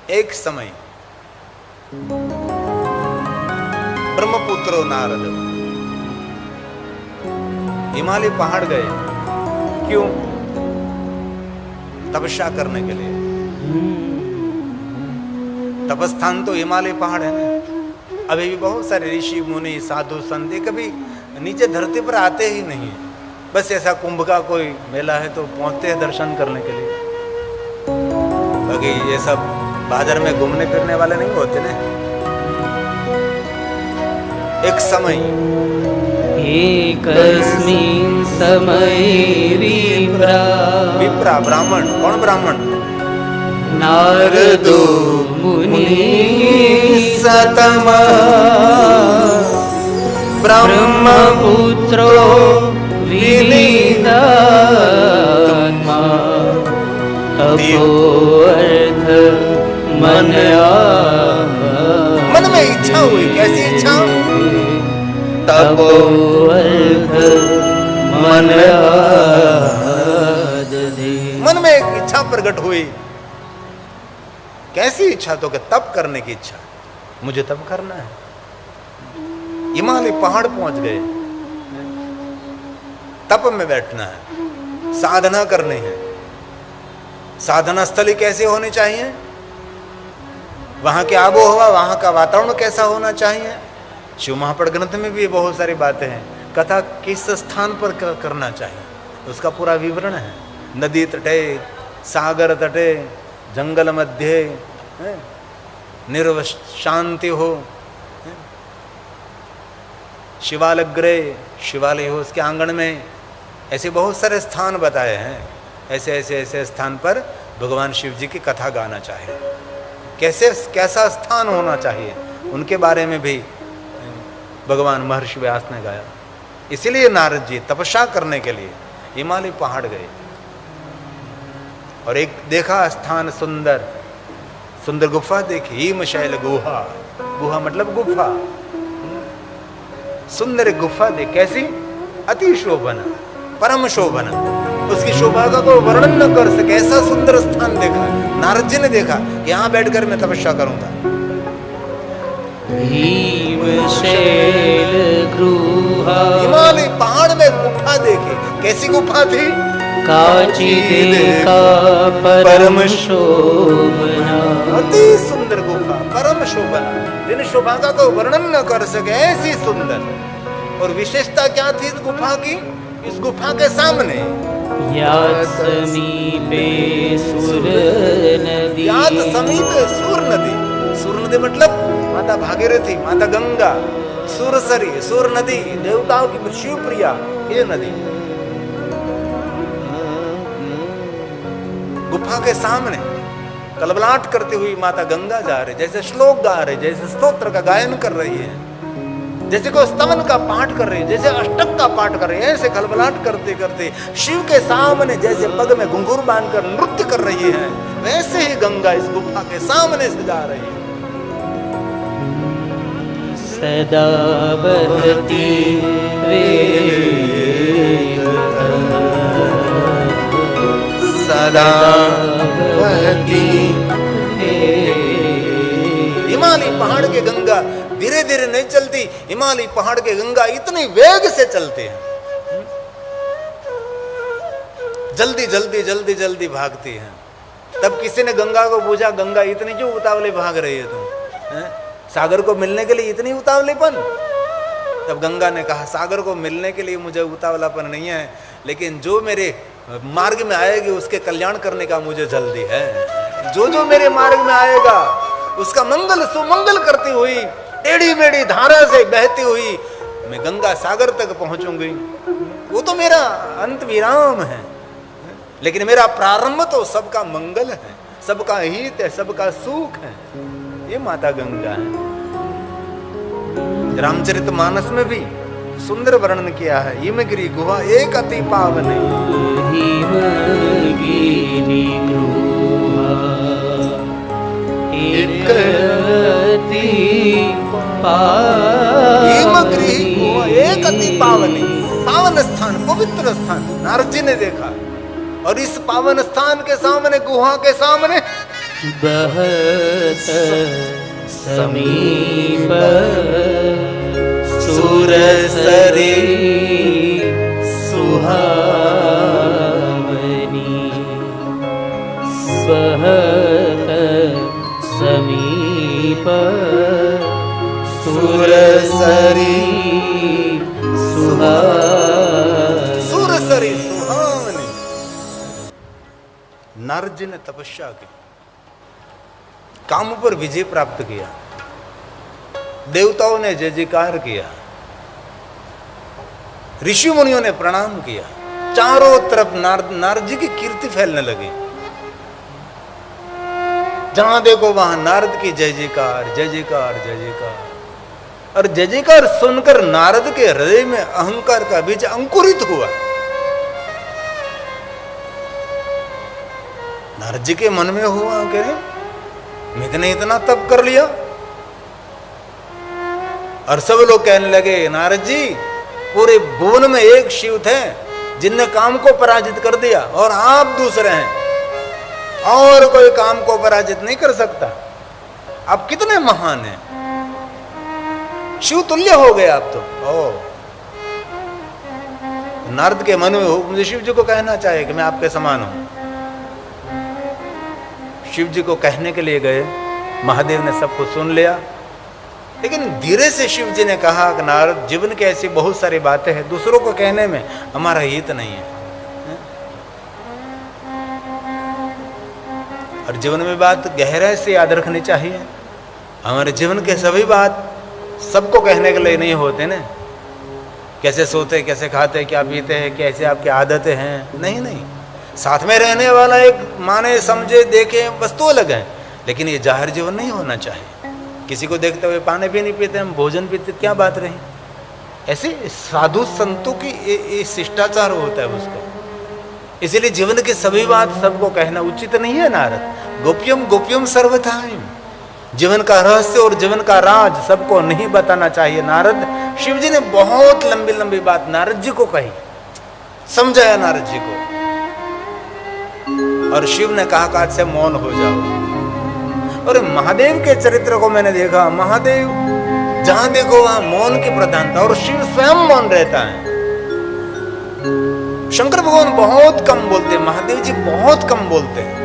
एक समय ब्रह्मपुत्रो नारद हिमालय पहाड़ गए। क्यों? तपस्या करने के लिए। तपस्थान तो हिमालय पहाड़ है ना। अभी भी बहुत सारे ऋषि मुनि साधु संत कभी नीचे धरती पर आते ही नहीं है। बस ऐसा कुंभ का कोई मेला है तो पहुंचते हैं दर्शन करने के लिए। बाकी ये सब बाजार में घूमने फिरने वाले नहीं होते ना। एक समय एकस्मिन् समये विप्रा ब्राह्मण। कौन ब्राह्मण? नारदो मुनि सतमा ब्रह्मपुत्रो विनीतात्मा तपोर्थ मन में इच्छा हुई। कैसी इच्छा? तपोर्थ मन में एक इच्छा प्रकट हुई। कैसी इच्छा? तो कि तप करने की इच्छा। मुझे तप करना है। हिमालय पहाड़ पहुंच गए। तप में बैठना है, साधना करनी है। साधना स्थली कैसे होनी चाहिए? वहां की आबोहवा, वहां का वातावरण कैसा होना चाहिए? शिव महापड़ ग्रंथ में भी बहुत सारी बातें हैं। कथा किस स्थान पर करना चाहिए उसका पूरा विवरण है। नदी तटे, सागर तटे, जंगल मध्य, निर्व शांति हो, शिवालग्रे, शिवालय हो उसके आंगन में। ऐसे बहुत सारे स्थान बताए हैं। ऐसे स्थान पर भगवान शिव जी की कथा गाना चाहिए। कैसा स्थान होना चाहिए उनके बारे में भी भगवान महर्षि व्यास ने गाया। इसीलिए नारद जी तपस्या करने के लिए हिमालय पहाड़ गए और एक देखा स्थान सुंदर सुंदर गुफा देखी। हिमशैल गुहा। गुहा मतलब गुफा। सुंदर गुफा देख। कैसी? अति शोभन, परम शोभन। उसकी शोभा का कोई वर्णन न कर सके ऐसा सुंदर स्थान देखा। नारद जी ने देखा कि यहां बैठकर मैं तपस्या करूंगा। हिमशैल गुहा। हिमालय पहाड़ में गुफा देखी। कैसी गुफा थी? काचिद का परम शोभना। अति सुंदर गुफा, परम शोभना। जिन शोभा का कोई वर्णन न कर सके ऐसी सुंदर। और विशेषता क्या थी इस गुफा की? इस गुफा के सामने याद समीपे सुर नदी। याद समीपे सुर नदी। सुर नदी मतलब माता भागीरथी, माता गंगा, सुरसरी, सुर नदी, देवताओं की शिवप्रिया ये नदी। गुफा के सामने कलबलाट करती हुई माता गंगा जा रही, जैसे श्लोक गा रही, जैसे स्तोत्र का गायन कर रही है, जैसे कोई स्तवन का पाठ कर रही है, जैसे अष्टक का पाठ कर रही है। ऐसे कलबलाट करते करते शिव के सामने जैसे पग में घुंघरू बांधकर नृत्य कर रही है, वैसे ही गंगा इस गुफा के सामने से जा रही है। सदा बहती सदा बहती। हिमालय पहाड़ के गंगा धीरे धीरे नहीं चलती। हिमालय पहाड़ के गंगा इतनी वेग से चलते हैं, जल्दी जल्दी जल्दी जल्दी भागती हैं। तब किसी ने गंगा को पूछा, गंगा इतनी क्यों उतावले भाग रही है तुम? सागर को मिलने के लिए इतनी उतावलेपन? तब गंगा ने कहा, सागर को मिलने के लिए मुझे उतावलापन नहीं है, लेकिन जो मेरे मार्ग में आएगी उसके कल्याण करने का मुझे जल्दी है। जो जो मेरे मार्ग में आएगा उसका मंगल सुमंगल करती हुई टेढ़ी मेढ़ी धारा से बहती हुई मैं गंगा सागर तक पहुंचूंगी। वो तो मेरा अंत विराम है, लेकिन मेरा प्रारंभ तो सबका मंगल है, सबका हित है, सबका सुख है। ये माता गंगा है। रामचरितमानस में भी सुंदर वर्णन किया है। हिमगिरी गुहा एक अति पावन। हिमगिरी गुहा एक अति हिमगिरी गुहा एक अति पावन। पावन स्थान, पवित्र स्थान नारद जी ने देखा। और इस पावन स्थान के सामने, गुहा के सामने बहत समीप सुरसरी सुहावनी बहत समीप सुरसरी सुहावनी सुरसरी सुहावनी। नारद जी ने तपस्या की, काम पर विजय प्राप्त किया, देवताओं ने जय जयकार किया, ऋषि मुनियों ने प्रणाम किया, चारों तरफ नारद जी की कीर्ति फैलने लगी। जहां देखो वहां नारद की जय जयकार जय जयकार जय जयकार। और जय जयकार सुनकर नारद के हृदय में अहंकार का बीज अंकुरित हुआ। नारद जी के मन में हुआ कि मैंने इतना तप कर लिया। और सब लोग कहने लगे, नारद जी पूरे भुवन में एक शिव थे जिनने काम को पराजित कर दिया और आप दूसरे हैं, और कोई काम को पराजित नहीं कर सकता। आप कितने महान हैं, शिव तुल्य हो गए आप तो। नारद के मन में हो, मुझे शिव जी को कहना चाहिए कि मैं आपके समान हूं। शिव जी को कहने के लिए गए, महादेव ने सब कुछ सुन लिया, लेकिन धीरे से शिव जी ने कहा कि नारद, जीवन की ऐसी बहुत सारी बातें हैं, दूसरों को कहने में हमारा हित नहीं है। और जीवन में बात गहराई से याद रखनी चाहिए। हमारे जीवन के सभी बात सबको कहने के लिए नहीं होते ना। कैसे सोते, कैसे खाते, क्या पीते हैं, कैसे आपकी आदतें हैं, नहीं नहीं। साथ में रहने वाला एक माने समझे देखे वस्तु अलग है, लेकिन ये जाहिर जीवन नहीं होना चाहिए। किसी को देखते हुए पानी भी नहीं पीते, हम भोजन पीते, क्या बात रही। ऐसे साधु संतों की ये शिष्टाचार होता है उसका। इसीलिए जीवन की सभी बात सबको कहना उचित नहीं है नारद। गोप्यम गोप्यम सर्वथाइम, जीवन का रहस्य और जीवन का राज सबको नहीं बताना चाहिए। नारद, शिव जी ने बहुत लंबी लंबी बात नारद जी को कही, समझाया नारद जी को। और शिव ने कहा कि आज से मौन हो जाओ। और महादेव के चरित्र को मैंने देखा, महादेव जहां देखो वहां मौन की प्रधानता, और शिव स्वयं मौन रहता है। शंकर भगवान बहुत कम बोलते, महादेव जी बहुत कम बोलते हैं।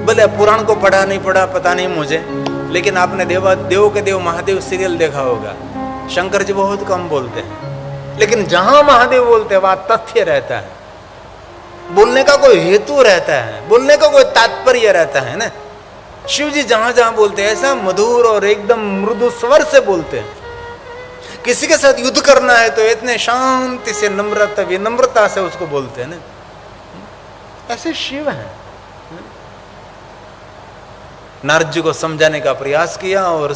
भले पुराण को पढ़ा नहीं पढ़ा पता नहीं मुझे, लेकिन आपने देव के देव महादेव सीरियल देखा होगा। शंकर जी बहुत कम बोलते हैं, लेकिन जहां महादेव बोलते हैं वहां तथ्य रहता है, बोलने का कोई हेतु रहता है, बोलने का कोई तात्पर्य रहता है ना। शिव जी जहां जहां बोलते हैं ऐसा मधुर और एकदम मृदु स्वर से बोलते हैं। किसी के साथ युद्ध करना है तो इतने शांति से विनम्रता से उसको बोलते हैं ना। ऐसे शिव हैं। नारद जी को समझाने का प्रयास किया और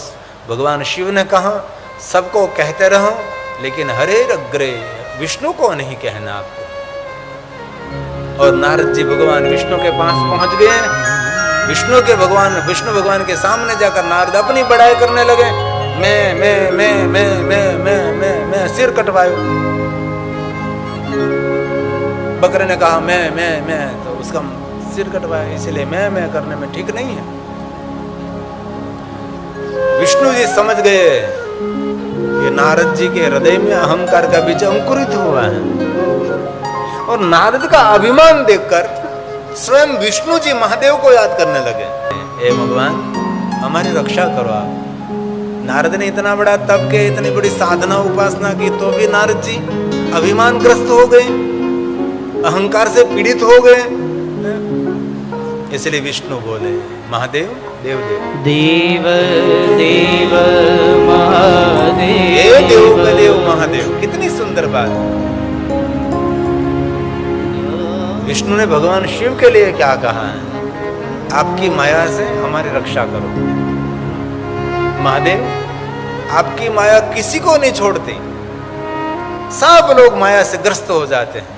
भगवान शिव ने कहा, सबको कहते रहो, लेकिन हरे अग्रे विष्णु को नहीं कहना आपको। और नारद जी भगवान विष्णु के पास पहुंच गए। विष्णु भगवान के सामने जाकर नारद अपनी बड़ाई करने लगे। मैं सिर कटवायो। बकरे ने कहा मैं, तो उसका सिर कटवाया, इसलिए मैं करने में ठीक नहीं है। विष्णु जी समझ गए कि नारद जी के हृदय में अहंकार का बीज अंकुरित हुआ है। और नारद का अभिमान देखकर स्वयं विष्णु जी महादेव को याद करने लगे। हे भगवान, हमारी रक्षा करो आप। नारद ने इतना बड़ा तप के, इतनी बड़ी साधना उपासना की, तो भी नारद जी अभिमानग्रस्त हो गए, अहंकार से पीड़ित हो गए। इसलिए विष्णु बोले, महादेव देव देव देव महादेव, देव देव महादेव। कितनी सुंदर बात। विष्णु ने भगवान शिव के लिए क्या कहा है, आपकी माया से हमारी रक्षा करो। महादेव, आपकी माया किसी को नहीं छोड़ती, सब लोग माया से ग्रस्त हो जाते हैं।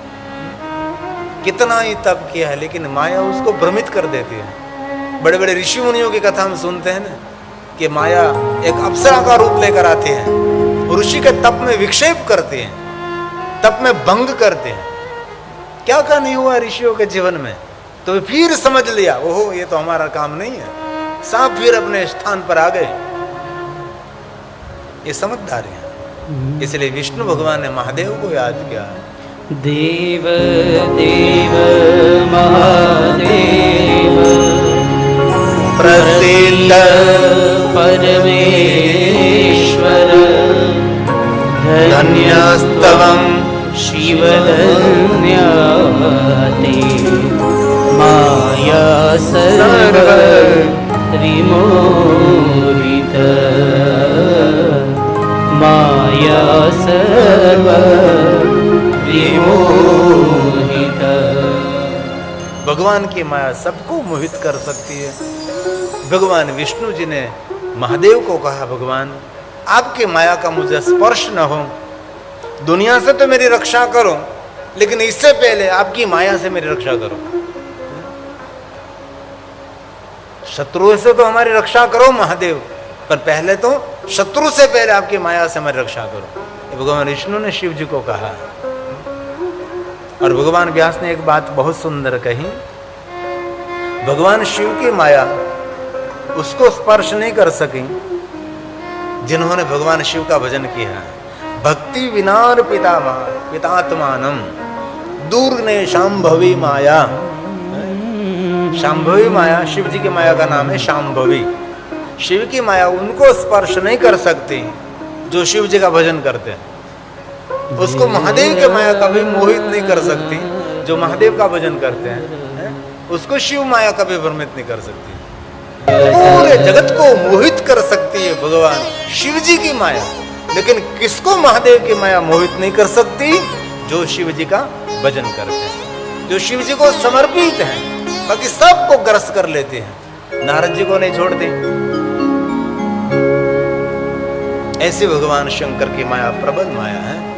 कितना ही तप किया है, लेकिन माया उसको भ्रमित कर देती है। बड़े बड़े ऋषि मुनियों की कथा हम सुनते हैं ना, कि माया एक अप्सरा का रूप लेकर आती है, ऋषि के तप में विक्षेप करते हैं, तप में भंग करते हैं। क्या क्या नहीं हुआ ऋषियों के जीवन में, तो तो वे फिर समझ लिया, ओहो ये तो हमारा काम नहीं है, सांप फिर अपने स्थान पर आ गए। ये समझदार है, इसलिए विष्णु भगवान ने महादेव को याद किया। देव देव महादेव प्रसीद परमेश्वर धन्यस्तवं शिवधन्याते माया सर्व विमोहित माया सर्व विमोहित। भगवान की माया सबको मोहित कर सकती है। भगवान विष्णु जी ने महादेव को कहा, भगवान आपकी माया का मुझे स्पर्श न हो, दुनिया से तो मेरी रक्षा करो, लेकिन इससे पहले आपकी माया से मेरी रक्षा करो। शत्रुओं से तो हमारी रक्षा करो महादेव, पर पहले तो शत्रु से पहले आपकी माया से हमारी रक्षा करो। ये भगवान विष्णु ने शिव जी को कहा। और भगवान व्यास ने एक बात बहुत सुंदर कही, भगवान शिव की माया उसको स्पर्श नहीं कर सकी जिन्होंने भगवान शिव का भजन किया। भक्ति विनार पितात्मानम दूरने शांभवी माया। शांभवी माया शिव जी की माया का नाम है शांभवी। शिव की माया उनको स्पर्श नहीं कर सकती जो शिव जी का भजन करते हैं। उसको महादेव की माया कभी मोहित नहीं कर सकती जो महादेव का भजन करते हैं। उसको शिव माया कभी भ्रमित नहीं कर सकती। पूरे जगत को मोहित कर सकती है भगवान शिव जी की माया, लेकिन किसको महादेव की माया मोहित नहीं कर सकती? जो शिव जी का भजन करते हैं, जो शिव जी को समर्पित हैं, बाकी सबको ग्रस कर लेते हैं, नारद जी को नहीं छोड़ते। ऐसे भगवान शंकर की माया प्रबल माया है।